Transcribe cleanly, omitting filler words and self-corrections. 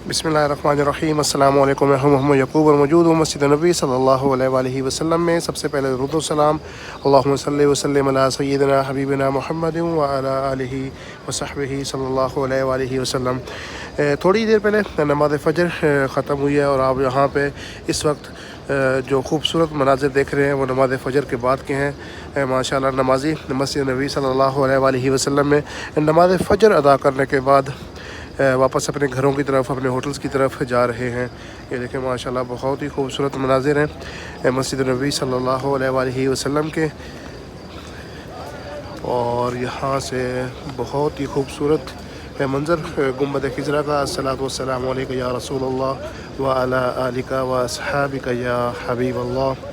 بسم اللہ الرحمن الرحیم۔ السلام علیکم، میں ہوں محمد یعقوب اور موجود ہوں مسجد نبی صلی اللہ علیہ وآلہ وسلم میں۔ سب سے پہلے درود و سلام اللہم صلی وسلم علی سیدنا حبیبنا محمد وعلی آلہ وصحبہ صلی اللہ علیہ وآلہ وسلم۔ تھوڑی دیر پہلے نماز فجر ختم ہوئی ہے اور آپ یہاں پہ اس وقت جو خوبصورت مناظر دیکھ رہے ہیں وہ نماز فجر کے بعد کے ہیں۔ ماشاءاللہ نمازی مسجد نبی صلی اللہ علیہ وآلہ وسلم میں نماز فجر ادا کرنے کے بعد واپس اپنے گھروں کی طرف، اپنے ہوٹلز کی طرف جا رہے ہیں۔ یہ دیکھیں ماشاءاللہ بہت ہی خوبصورت مناظر ہیں مسجد نبی صلی اللہ علیہ وآلہ وسلم کے، اور یہاں سے بہت ہی خوبصورت منظر گنبد خضرا کا۔ الصلاۃ والسلام علیک یا رسول اللہ وعلی آلک واصحابک یا حبیب اللہ۔